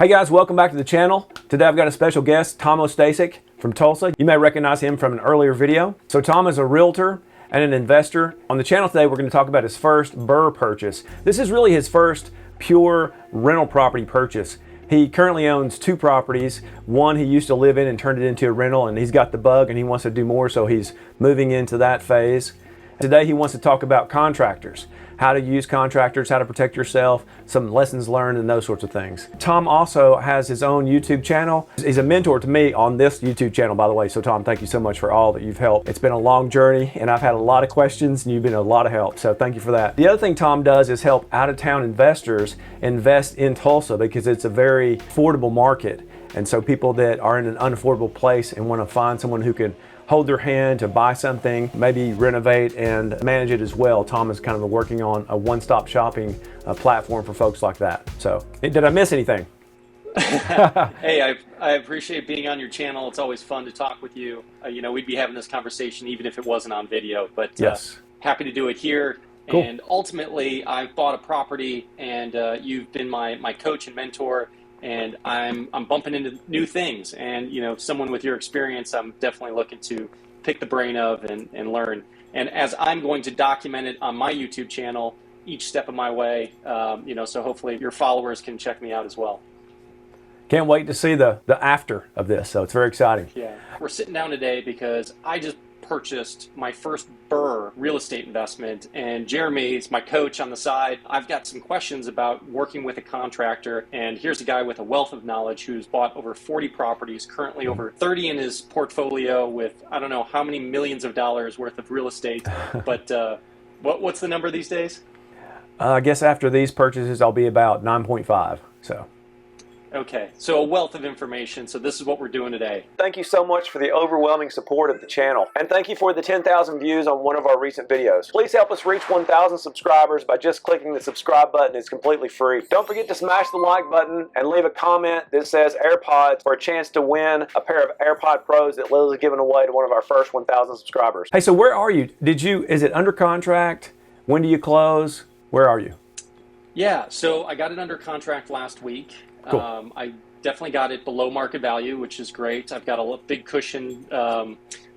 Hey guys, welcome back to the channel. Today I've got a special guest, Tom O'Stasik from Tulsa. You may recognize him from an earlier video. So Tom is a realtor and an investor. On the channel today, we're going to talk about his first BRRRR purchase. This is really his first pure rental property purchase. He currently owns two properties. One he used to live in and turned it into a rental, and he's got the bug and he wants to do more, so he's moving into that phase. Today he wants to talk about contractors, how to use contractors, how to protect yourself, some lessons learned and those sorts of things. Tom also has his own YouTube channel. He's a mentor to me on this YouTube channel, by the way. So Tom, thank you so much for all that you've helped. It's been a long journey and I've had a lot of questions and you've been a lot of help. So thank you for that. The other thing Tom does is help out-of-town investors invest in Tulsa because it's a very affordable market. And so people that are in an unaffordable place and want to find someone who can hold their hand to buy something, maybe renovate and manage it as well. Tom is kind of working on a one-stop shopping platform for folks like that. So, did I miss anything? Hey, I appreciate being on your channel. It's always fun to talk with you. You know, we'd be having this conversation even if it wasn't on video, but yes. Happy to do it here. Cool. And ultimately, I've bought a property and you've been my coach and mentor. And I'm bumping into new things, and you know, someone with your experience, I'm definitely looking to pick the brain of and learn. And as I'm going to document it on my YouTube channel, each step of my way, you know, so hopefully your followers can check me out as well. Can't wait to see the after of this. So it's very exciting. Yeah, we're sitting down today because I just purchased my first BRRRR real estate investment, and Jeremy is my coach on the side. I've got some questions about working with a contractor, and here's a guy with a wealth of knowledge who's bought over 40 properties, currently over 30 in his portfolio with I don't know how many millions of dollars worth of real estate, but what's the number these days? I guess after these purchases I'll be about 9.5. So okay, so a wealth of information. So this is what we're doing today. Thank you so much for the overwhelming support of the channel. And thank you for the 10,000 views on one of our recent videos. Please help us reach 1,000 subscribers by just clicking the subscribe button. It's completely free. Don't forget to smash the like button and leave a comment that says AirPods for a chance to win a pair of AirPod Pros that Liz is giving away to one of our first 1,000 subscribers. Hey, so where are you? Is it under contract? When do you close? Where are you? Yeah, so I got it under contract last week. Cool. I definitely got it below market value, which is great. I've got a big cushion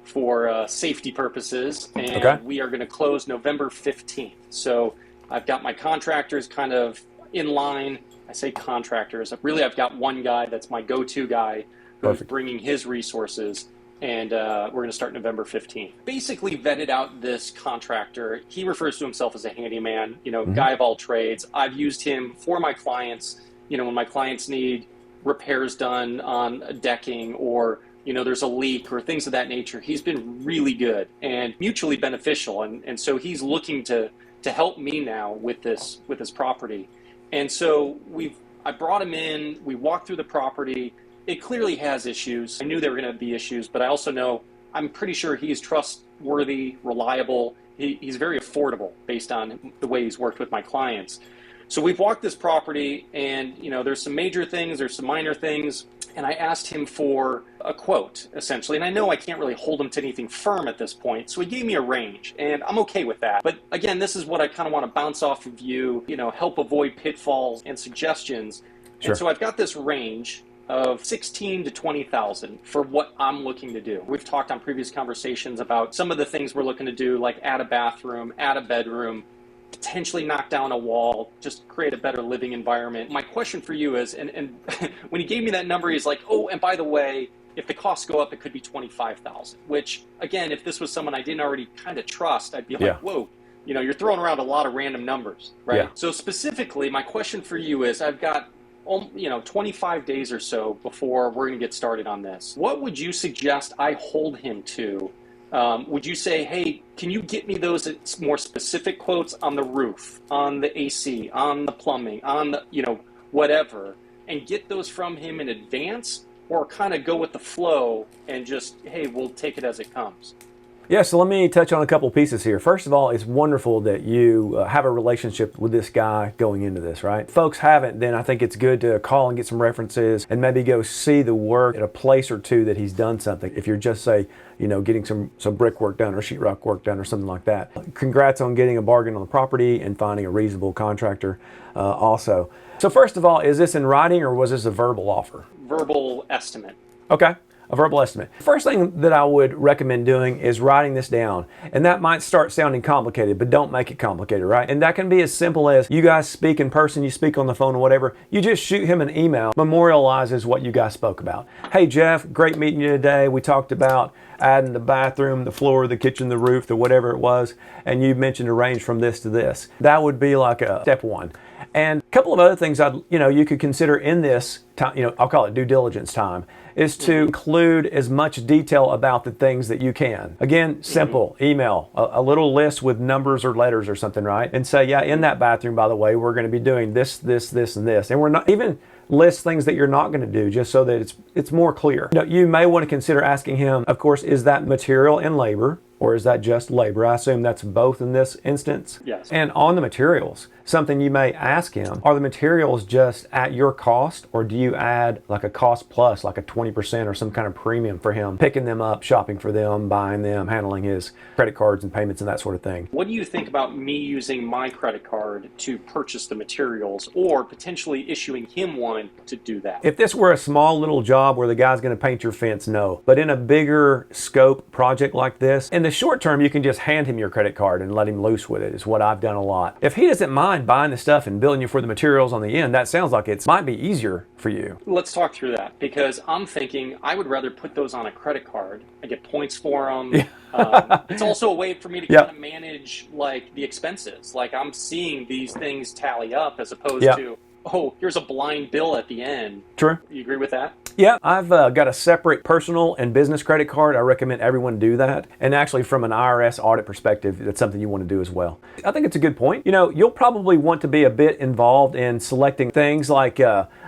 for safety purposes, and okay. We are going to close November 15th. So I've got my contractors kind of in line. I say contractors. Really, I've got one guy that's my go-to guy who's Perfect. Bringing his resources, and we're going to start November 15th. Basically vetted out this contractor. He refers to himself as a handyman, you know, guy of all trades. I've used him for my clients. You know, when my clients need repairs done on decking or, you know, there's a leak or things of that nature, he's been really good and mutually beneficial. And so he's looking to help me now with this property. And so I brought him in, we walked through the property. It clearly has issues. I knew there were going to be issues, but I also know, I'm pretty sure he's trustworthy, reliable. He's very affordable based on the way he's worked with my clients. So we've walked this property and, you know, there's some major things, there's some minor things. And I asked him for a quote, essentially. And I know I can't really hold him to anything firm at this point. So he gave me a range and I'm okay with that. But again, this is what I kind of want to bounce off of you, you know, help avoid pitfalls and suggestions. Sure. And so I've got this range of 16 to 20,000 for what I'm looking to do. We've talked on previous conversations about some of the things we're looking to do, like add a bathroom, add a bedroom, potentially knock down a wall, just create a better living environment. My question for you is, and when he gave me that number, he's like, oh, and by the way, if the costs go up, it could be 25,000, which again, if this was someone I didn't already kind of trust, I'd be like, whoa, you know, you're throwing around a lot of random numbers, right? Yeah. So specifically, my question for you is, I've got, you know, 25 days or so before we're going to get started on this. What would you suggest I hold him to? Would you say, hey, can you get me those more specific quotes on the roof, on the AC, on the plumbing, on the, you know, whatever, and get those from him in advance, or kind of go with the flow and just, hey, we'll take it as it comes? Yeah, so let me touch on a couple pieces here. First of all, it's wonderful that you have a relationship with this guy going into this, right? If folks haven't, then I think it's good to call and get some references and maybe go see the work at a place or two that he's done something. If you're just, say, getting some brickwork done or sheetrock work done or something like that. Congrats on getting a bargain on the property and finding a reasonable contractor also. So first of all, is this in writing or was this a verbal offer? Verbal estimate. Okay. A verbal estimate. First thing that I would recommend doing is writing this down. And that might start sounding complicated, but don't make it complicated, right? And that can be as simple as you guys speak in person, you speak on the phone or whatever. You just shoot him an email, memorializes what you guys spoke about. Hey Jeff, great meeting you today. We talked about adding the bathroom, the floor, the kitchen, the roof, the whatever it was. And you mentioned a range from this to this. That would be like a step one. And a couple of other things you could consider in this time, I'll call it due diligence time, is to include as much detail about the things that you can. Again, simple, email, a little list with numbers or letters or something, right? And say, yeah, in that bathroom, by the way, we're going to be doing this, this, this, and this. And we're not even list things that you're not going to do just so that it's more clear. You may want to consider asking him, of course, is that material and labor? Or is that just labor? I assume that's both in this instance. Yes. And on the materials, something you may ask him, are the materials just at your cost, or do you add like a cost plus, like a 20% or some kind of premium for him, picking them up, shopping for them, buying them, handling his credit cards and payments and that sort of thing? What do you think about me using my credit card to purchase the materials or potentially issuing him one to do that? If this were a small little job where the guy's going to paint your fence, no. But in a bigger scope project like this, in the short term, you can just hand him your credit card and let him loose with it, is what I've done a lot. If he doesn't mind buying the stuff and billing you for the materials on the end, that sounds like it might be easier for you. Let's talk through that, because I'm thinking I would rather put those on a credit card. I get points for them. Yeah. It's also a way for me to kind of manage like the expenses. Like I'm seeing these things tally up as opposed to, oh, here's a blind bill at the end. True. You agree with that? Yeah, I've got a separate personal and business credit card. I recommend everyone do that. And actually, from an IRS audit perspective, that's something you want to do as well. I think it's a good point. You'll probably want to be a bit involved in selecting things like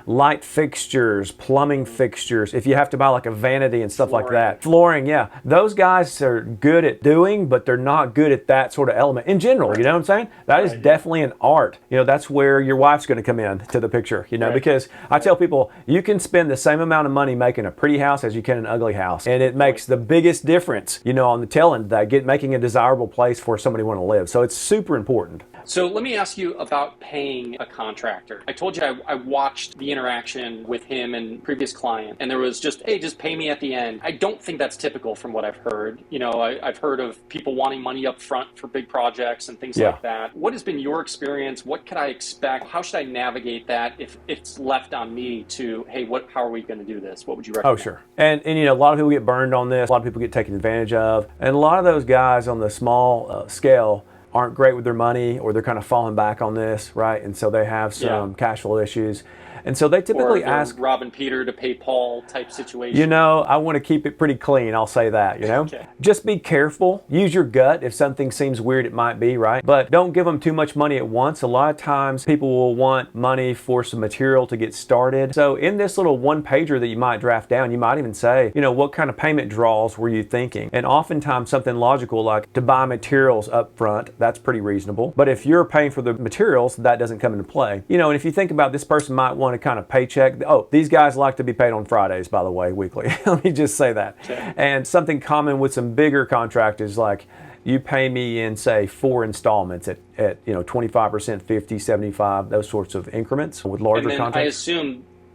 light fixtures, plumbing fixtures, if you have to buy like a vanity and stuff like that. Flooring, yeah. Those guys are good at doing, but they're not good at that sort of element in general. You know what I'm saying? That is definitely an art. That's where your wife's going to come in to the picture, because I tell people, you can spend the same amount of money making a pretty house as you can an ugly house. And it makes the biggest difference, on the tail end of that, making a desirable place for somebody to want to live. So it's super important. So let me ask you about paying a contractor. I told you I watched the interaction with him and previous client, and there was just, hey, just pay me at the end. I don't think that's typical from what I've heard. I've heard of people wanting money up front for big projects and things like that. What has been your experience? What could I expect? How should I navigate that if it's left on me to, hey, how are we going to do this? What would you recommend? Oh, sure. And a lot of people get burned on this. A lot of people get taken advantage of. And a lot of those guys on the small scale aren't great with their money, or they're kind of falling back on this, right? And so they have some cash flow issues. And so they typically ask Rob Peter to pay Paul type situation. I want to keep it pretty clean. I'll say that, Okay. Just be careful. Use your gut. If something seems weird, it might be, right? But don't give them too much money at once. A lot of times people will want money for some material to get started. So in this little one pager that you might draft down, you might even say, what kind of payment draws were you thinking? And oftentimes something logical like to buy materials up front, that's pretty reasonable. But if you're paying for the materials, that doesn't come into play. And if you think about this person might want a kind of paycheck. Oh, these guys like to be paid on Fridays, by the way, weekly. Let me just say that. Okay. And something common with some bigger contractors, like you pay me in, say, 4 installments at 25%, 50, 75, those sorts of increments with larger contracts.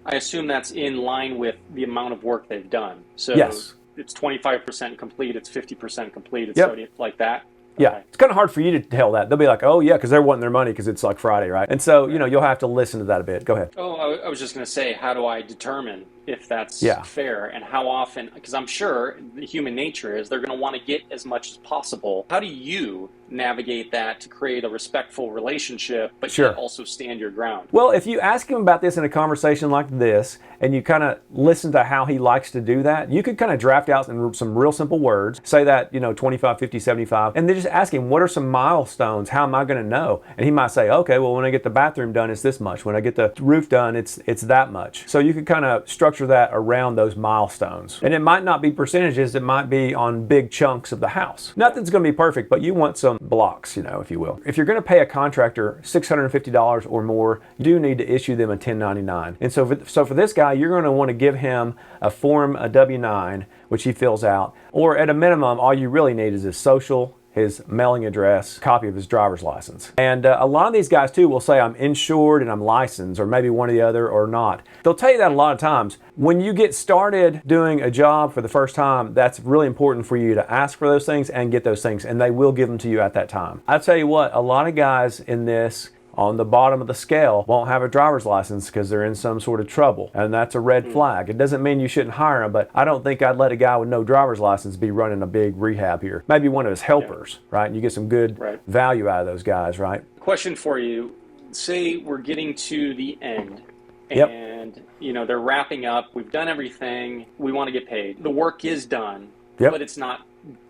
I assume that's in line with the amount of work they've done. So yes. It's 25% complete, it's 50% complete, it's like that. Yeah, Okay. It's kind of hard for you to tell that. They'll be like, oh yeah, because they're wanting their money because it's like Friday, right? And so, you'll have to listen to that a bit. Go ahead. Oh, I was just going to say, how do I determine if that's fair, and how often? Because I'm sure the human nature is they're going to want to get as much as possible. How do you navigate that to create a respectful relationship, but yet also stand your ground? Well, if you ask him about this in a conversation like this, and you kind of listen to how he likes to do that, you could kind of draft out some real simple words, say that, 25, 50, 75, and then just ask him, what are some milestones? How am I going to know? And he might say, okay, well, when I get the bathroom done, it's this much. When I get the roof done, it's that much. So you could kind of structure structure that around those milestones. And it might not be percentages, it might be on big chunks of the house. Nothing's going to be perfect, but you want some blocks, if you will. If you're going to pay a contractor $650 or more, you do need to issue them a 1099. And so for this guy, you're going to want to give him a form, a W-9, which he fills out, or at a minimum, all you really need is his social, his mailing address, copy of his driver's license. And a lot of these guys too will say, I'm insured and I'm licensed, or maybe one or the other or not. They'll tell you that a lot of times. When you get started doing a job for the first time, that's really important for you to ask for those things and get those things, and they will give them to you at that time. I'll tell you what, a lot of guys in this on the bottom of the scale won't have a driver's license because they're in some sort of trouble, and that's a red flag. It doesn't mean you shouldn't hire them, but I don't think I'd let a guy with no driver's license be running a big rehab here. Maybe one of his helpers, right? And you get some good value out of those guys, right? Question for you. Say we're getting to the end and they're wrapping up. We've done everything. We want to get paid. The work is done, but it's not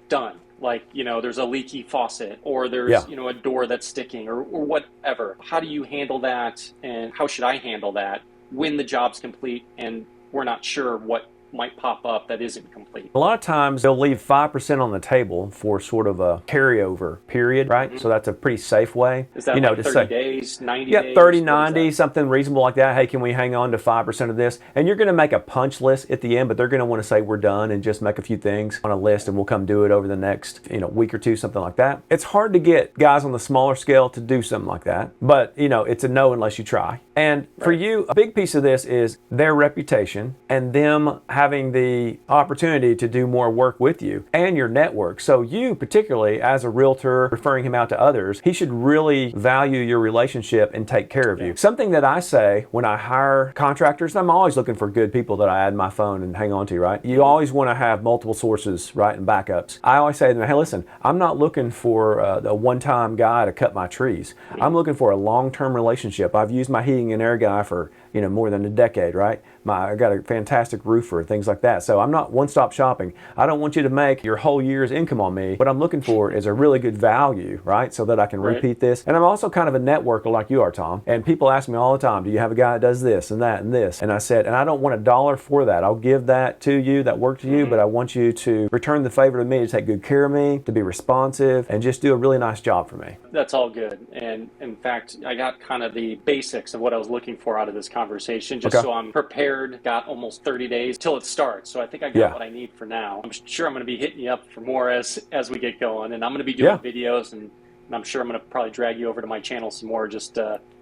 done. Like, there's a leaky faucet, or there's, a door that's sticking, or whatever. How do you handle that, and how should I handle that when the job's complete and we're not sure what might pop up that isn't complete? A lot of times they'll leave 5% on the table for sort of a carryover period, right? So that's a pretty safe way. Is that like 30 days, 90 days? Yeah, 30, 90, something reasonable like that. Hey, can we hang on to 5% of this? And you're going to make a punch list at the end, but they're going to want to say we're done and just make a few things on a list, and we'll come do it over the next week or two, something like that. It's hard to get guys on the smaller scale to do something like that, but it's a no unless you try. And for you, a big piece of this is their reputation and them having the opportunity to do more work with you and your network. So you, particularly as a realtor, referring him out to others, he should really value your relationship and take care of you. Something that I say when I hire contractors, and I'm always looking for good people that I add my phone and hang on to, right? You always want to have multiple sources, right, and backups. I always say to them, hey, listen, I'm not looking for a one-time guy to cut my trees. I'm looking for a long-term relationship. I've used my heating and air guy for more than a decade, right? I got a fantastic roofer, things like that. So I'm not one-stop shopping. I don't want you to make your whole year's income on me. What I'm looking for is a really good value, right? So that I can repeat this. And I'm also kind of a networker like you are, Tom. And people ask me all the time, do you have a guy that does this and that and this? And I said, and I don't want $1 for that. I'll give that to you, that work to you, but I want you to return the favor to me, to take good care of me, to be responsive, and just do a really nice job for me. That's all good. And in fact, I got kind of the basics of what I was looking for out of this conversation, just so I'm prepared. Got almost 30 days till it starts. So I think I got what I need for now. I'm sure I'm going to be hitting you up for more as we get going. And I'm going to be doing videos, and I'm sure I'm going to probably drag you over to my channel some more just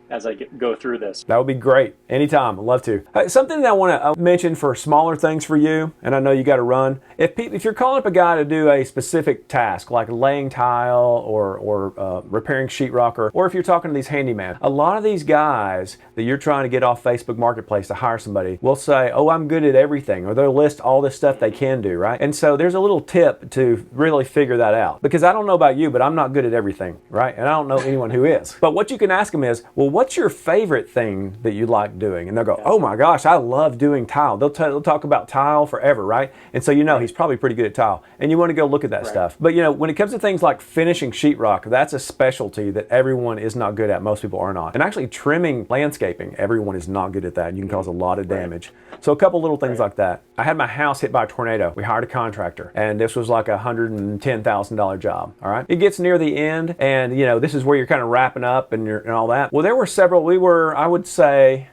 as I go through this. That would be great. Anytime. I'd love to. Something that I want to mention for smaller things for you, and I know you got to run. If you're calling up a guy to do a specific task, like laying tile or repairing sheetrock, or if you're talking to these handyman, a lot of these guys that you're trying to get off Facebook Marketplace to hire somebody will say, oh, I'm good at everything, or they'll list all this stuff they can do, right? And so there's a little tip to really figure that out, because I don't know about you, but I'm not good at everything, right? And I don't know anyone who is. But what you can ask them is, well, what's your favorite thing that you like doing? And they'll go, oh my gosh, I love doing tile. They'll talk about tile forever, right? And so he's probably pretty good at tile, and you want to go look at that stuff. But when it comes to things like finishing sheetrock, that's a specialty that everyone is not good at. Most people are not. And actually trimming landscaping, everyone is not good at that. You can cause a lot of damage. So a couple little things like that. I had my house hit by a tornado. We hired a contractor, and this was like a $110,000 job. All right. It gets near the end, and this is where you're kind of wrapping up and all that. Well, there were several. I would say,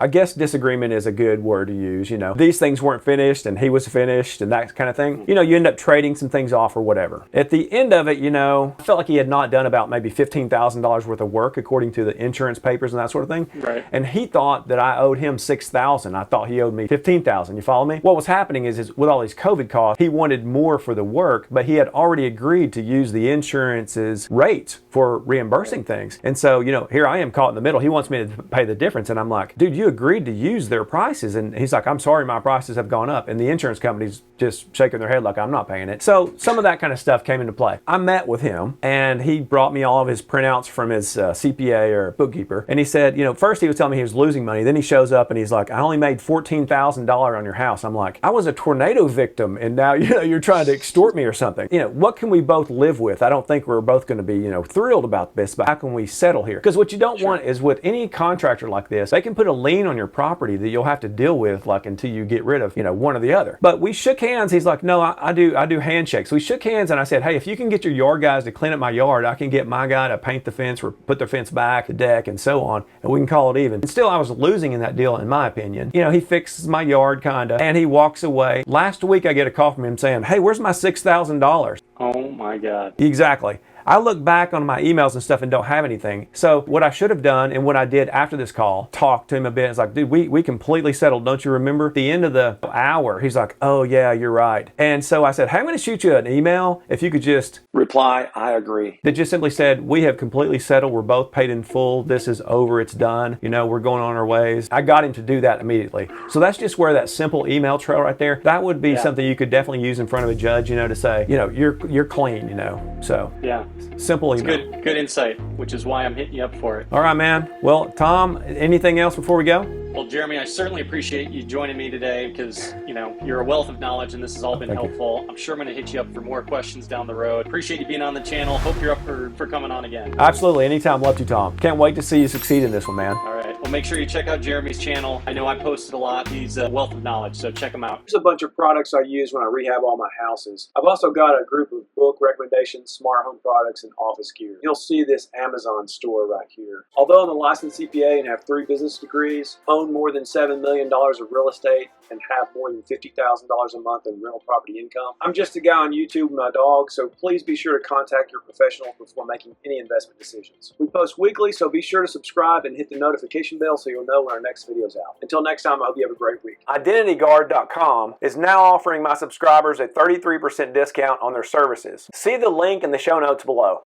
I guess disagreement is a good word to use. These things weren't finished and he was finished and that kind of thing. You end up trading some things off or whatever. At the end of it, I felt like he had not done about maybe $15,000 worth of work according to the insurance papers and that sort of thing. Right. And he thought that I owed him $6,000. I thought he owed me $15,000. You follow me? What was happening is with all these COVID costs, he wanted more for the work, but he had already agreed to use the insurance's rates for reimbursing things. And so, here I am caught in the middle. He wants me to pay the difference. And I'm like, dude, you agreed to use their prices. And he's like, I'm sorry, my prices have gone up. And the insurance company's just shaking their head like, I'm not paying it. So some of that kind of stuff came into play. I met with him, and he brought me all of his printouts from his CPA or bookkeeper. And he said, first he was telling me he was losing money. Then he shows up and he's like, I only made $14,000 on your house. I'm like, I was a tornado victim, and now you're trying to extort me or something. What can we both live with? I don't think we're both going to be thrilled about this, but how can we settle here? Because what you don't want is with any contractor like this, they can put a lien lien on your property that you'll have to deal with like until you get rid of, you know, one or the other. But we shook hands. He's like, no, I do handshakes. We shook hands and I said, hey, if you can get your yard guys to clean up my yard, I can get my guy to paint the fence or put the fence back, the deck, and so on, and we can call it even. And still, I was losing in that deal, in my opinion. You know, he fixes my yard kinda, and he walks away. Last week, I get a call from him saying, hey, where's my $6,000? Oh my God. Exactly. I look back on my emails and stuff and don't have anything. So what I should have done and what I did after this call, talked to him a bit. It's like, dude, we completely settled. Don't you remember? At the end of the hour, he's like, oh yeah, you're right. And so I said, hey, I'm going to shoot you an email. If you could just reply, I agree. That just simply said, we have completely settled. We're both paid in full. This is over. It's done. You know, we're going on our ways. I got him to do that immediately. So that's just where that simple email trail right there, that would be something you could definitely use in front of a judge, you know, to say, you know, you're clean, you know. So yeah, simple email. Good insight, which is why I'm hitting you up for it. All right, man. Well, Tom, anything else before we go? Well, Jeremy, I certainly appreciate you joining me today because, you know, you're a wealth of knowledge and this has all been helpful. I'm sure I'm going to hit you up for more questions down the road. Appreciate you being on the channel. Hope you're up for coming on again. Absolutely. Anytime. Love to, Tom. Can't wait to see you succeed in this one, man. All right. Well, make sure you check out Jeremy's channel. I know I posted a lot. He's a wealth of knowledge, so check him out. There's a bunch of products I use when I rehab all my houses. I've also got a group of book recommendations, smart home products, and office gear. You'll see this Amazon store right here. Although I'm a licensed CPA and have 3 business degrees, own more than $7 million of real estate, and have more than $50,000 a month in rental property income, I'm just a guy on YouTube with my dog, so please be sure to contact your professional before making any investment decisions. We post weekly, so be sure to subscribe and hit the notification bell so you'll know when our next video is out. Until next time, I hope you have a great week. IdentityGuard.com is now offering my subscribers a 33% discount on their services. See the link in the show notes below.